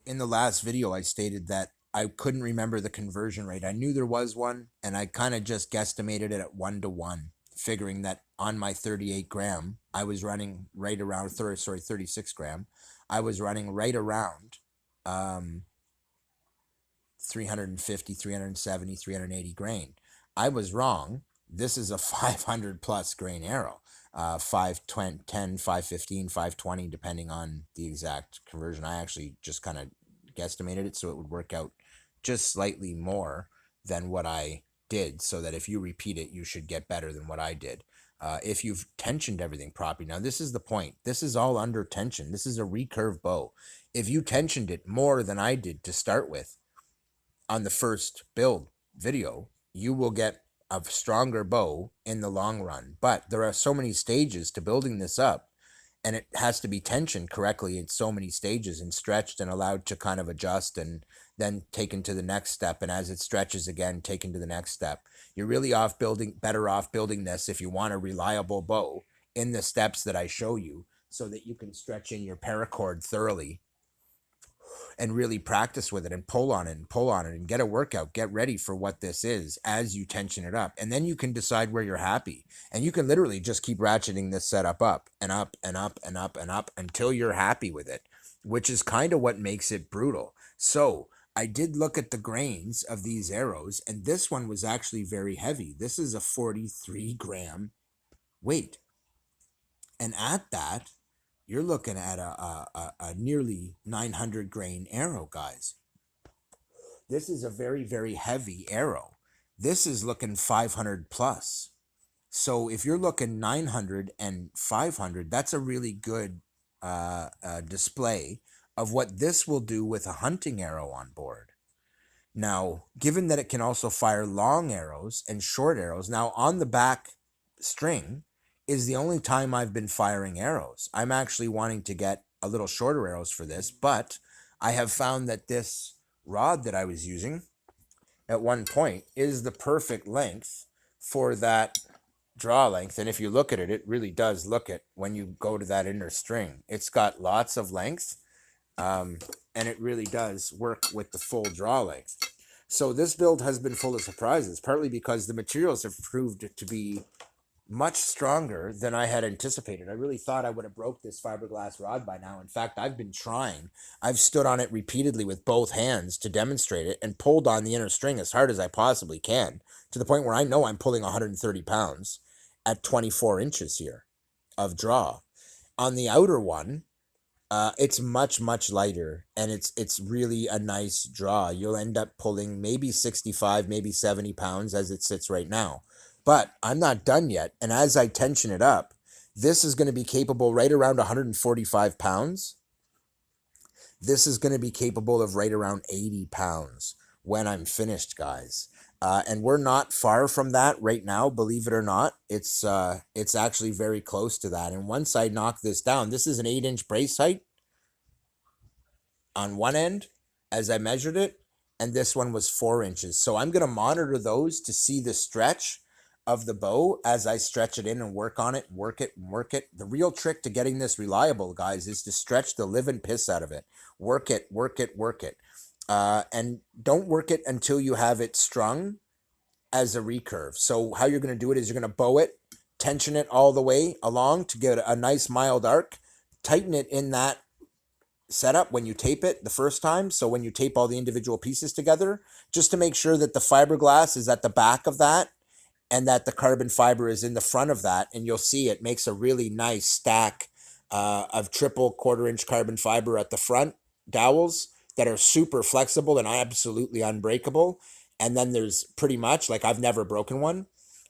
in the last video, I stated that I couldn't remember the conversion rate. I knew there was one, and I kind of just guesstimated it at 1 to 1, figuring that on my 38 gram, I was running right around, 36 gram, I was running right around 350, 370, 380 grain. I was wrong. This is a 500 plus grain arrow. 510, 515, 520, depending on the exact conversion. I actually just kind of guesstimated it so it would work out just slightly more than what I did, so that if you repeat it, you should get better than what I did. If you've tensioned everything properly. Now, this is the point. This is all under tension. This is a recurve bow. If you tensioned it more than I did to start with on the first build video, you will get a stronger bow in the long run. But there are so many stages to building this up, and it has to be tensioned correctly in so many stages and stretched and allowed to kind of adjust and then taken to the next step. And as it stretches again, taken to the next step. You're really better off building this if you want a reliable bow in the steps that I show you, so that you can stretch in your paracord thoroughly and really practice with it and pull on it and pull on it and get a workout, get ready for what this is as you tension it up. And then you can decide where you're happy. And you can literally just keep ratcheting this setup up and up and up and up and up until you're happy with it, which is kind of what makes it brutal. So I did look at the grains of these arrows, and this one was actually very heavy. This is a 43 gram weight. And at that, you're looking at a nearly 900 grain arrow, guys. This is a very, very heavy arrow. This is looking 500 plus. So if you're looking 900 and 500, that's a really good display of what this will do with a hunting arrow on board. Now, given that it can also fire long arrows and short arrows, now on the back string is the only time I've been firing arrows. I'm actually wanting to get a little shorter arrows for this, but I have found that this rod that I was using at one point is the perfect length for that draw length. And if you look at it, it really does look it when you go to that inner string. It's got lots of length, and it really does work with the full draw length. So this build has been full of surprises, partly because the materials have proved to be much stronger than I had anticipated. I really thought I would have broke this fiberglass rod by now. In fact, I've been trying. I've stood on it repeatedly with both hands to demonstrate it and pulled on the inner string as hard as I possibly can, to the point where I know I'm pulling 130 pounds at 24 inches here of draw. On the outer one, it's much, much lighter, and it's really a nice draw. You'll end up pulling maybe 65, maybe 70 pounds as it sits right now. But I'm not done yet, and as I tension it up, this is going to be capable right around 145 pounds. This is going to be capable of right around 80 pounds when I'm finished, guys. And we're not far from that right now, believe it or not. It's actually very close to that. And once I knock this down, this is an 8-inch brace height on one end as I measured it, and this one was 4 inches. So I'm going to monitor those to see the stretch of the bow as I stretch it in and work on it, work it, work it. The real trick to getting this reliable, guys, is to stretch the living piss out of it. Work it, work it, work it. And don't work it until you have it strung as a recurve. So how you're going to do it is you're going to bow it, tension it all the way along to get a nice mild arc, tighten it in that setup when you tape it the first time. So when you tape all the individual pieces together, just to make sure that the fiberglass is at the back of that and that the carbon fiber is in the front of that. And you'll see it makes a really nice stack of triple 1/4-inch carbon fiber at the front dowels that are super flexible and absolutely unbreakable. And then there's pretty much, like, I've never broken one.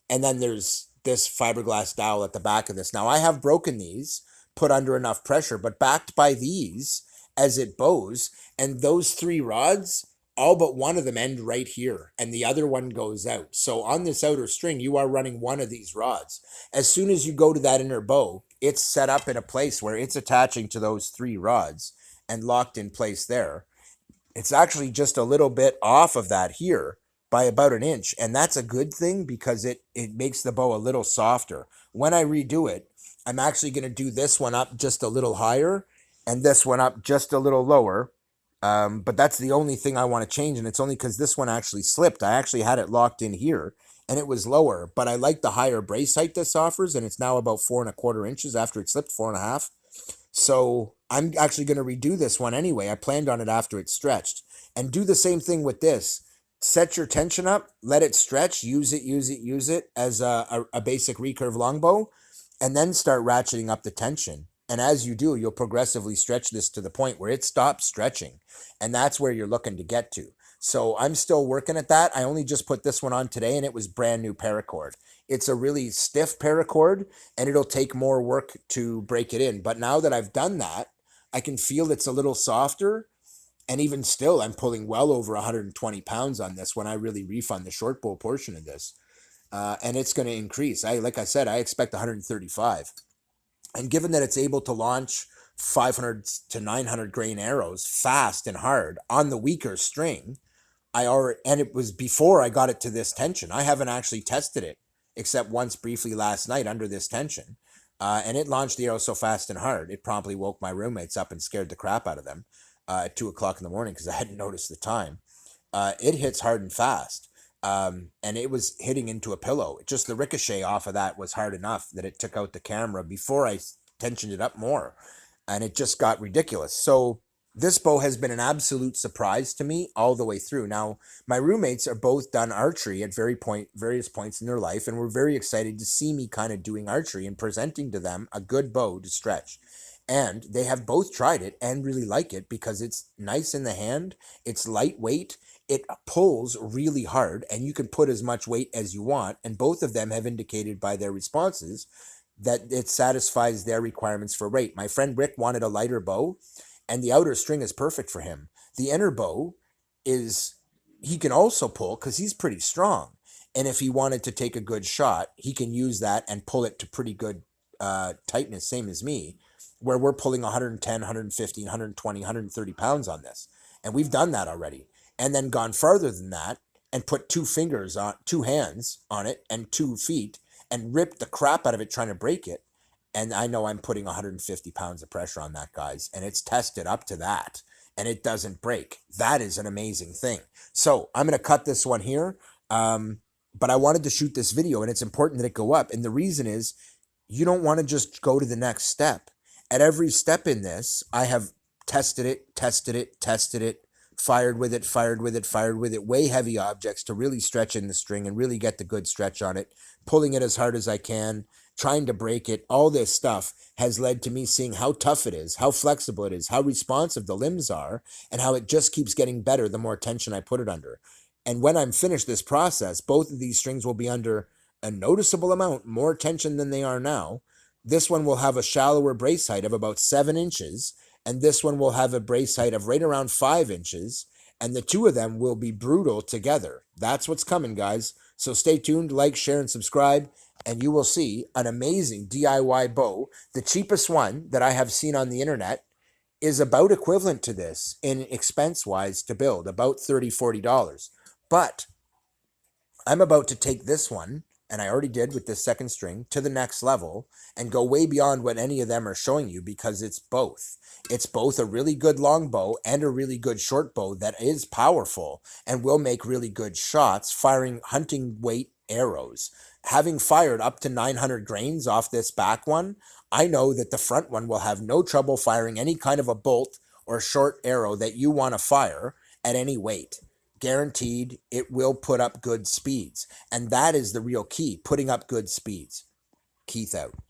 And then there's this fiberglass dowel at the back of this. Now, I have broken these, put under enough pressure, but backed by these as it bows, and those 3 rods, all but one of them end right here, and the other one goes out. So on this outer string, you are running one of these rods. As soon as you go to that inner bow, it's set up in a place where it's attaching to those 3 rods and locked in place there. It's actually just a little bit off of that here by about 1 inch, and that's a good thing because it makes the bow a little softer. When I redo it, I'm actually going to do this one up just a little higher and this one up just a little lower But that's the only thing I want to change, and it's only because this one actually slipped. I actually had it locked in here, and it was lower, but I like the higher brace height this offers, and it's now about 4.25 inches after it slipped, 4.5. So I'm actually going to redo this one anyway. I planned on it after it stretched, and do the same thing with this. Set your tension up, let it stretch, use it as a basic recurve longbow, and then start ratcheting up the tension. And as you do, you'll progressively stretch this to the point where it stops stretching. And that's where you're looking to get to. So I'm still working at that. I only just put this one on today, and it was brand new paracord. It's a really stiff paracord, and it'll take more work to break it in. But now that I've done that, I can feel it's a little softer. And even still, I'm pulling well over 120 pounds on this when I really refund the short bow portion of this. And it's going to increase. Like I said, I expect 135. And given that it's able to launch 500 to 900 grain arrows fast and hard on the weaker string, and it was before I got it to this tension. I haven't actually tested it except once briefly last night under this tension. And it launched the arrow so fast and hard, it promptly woke my roommates up and scared the crap out of them at 2 o'clock in the morning because I hadn't noticed the time. It hits hard and fast. And it was hitting into a pillow. Just the ricochet off of that was hard enough that it took out the camera before I tensioned it up more. And it just got ridiculous. So this bow has been an absolute surprise to me all the way through. Now, my roommates are both done archery at various points in their life, and were very excited to see me kind of doing archery and presenting to them a good bow to stretch. And they have both tried it and really like it because it's nice in the hand, it's lightweight, it pulls really hard, and you can put as much weight as you want. And both of them have indicated by their responses that it satisfies their requirements for weight. My friend Rick wanted a lighter bow, and the outer string is perfect for him. The inner bow is, he can also pull because he's pretty strong. And if he wanted to take a good shot, he can use that and pull it to pretty good tightness, same as me, where we're pulling 110, 115, 120, 130 pounds on this. And we've done that already. And then gone farther than that and put 2 hands on it and 2 feet and ripped the crap out of it trying to break it. And I know I'm putting 150 pounds of pressure on that, guys, and it's tested up to that, and it doesn't break. That is an amazing thing. So I'm going to cut this one here, but I wanted to shoot this video, and it's important that it go up. And the reason is, you don't want to just go to the next step. At every step in this, I have tested it, fired with it, way heavy objects to really stretch in the string and really get the good stretch on it, pulling it as hard as I can, trying to break it. All this stuff has led to me seeing how tough it is, how flexible it is, how responsive the limbs are, and how it just keeps getting better the more tension I put it under. And when I'm finished this process, both of these strings will be under a noticeable amount more tension than they are now. This one will have a shallower brace height of about 7 inches, and this one will have a brace height of right around 5 inches, and the two of them will be brutal together. That's what's coming, guys. So stay tuned, like, share, and subscribe, and you will see an amazing DIY bow. The cheapest one that I have seen on the internet is about equivalent to this in expense-wise to build, about $30, $40. But I'm about to take this one, and I already did with this second string, to the next level and go way beyond what any of them are showing you, because it's both. It's both a really good long bow and a really good short bow that is powerful and will make really good shots, firing hunting weight arrows. Having fired up to 900 grains off this back one, I know that the front one will have no trouble firing any kind of a bolt or short arrow that you want to fire at any weight. Guaranteed, it will put up good speeds. And that is the real key, putting up good speeds. Keith out.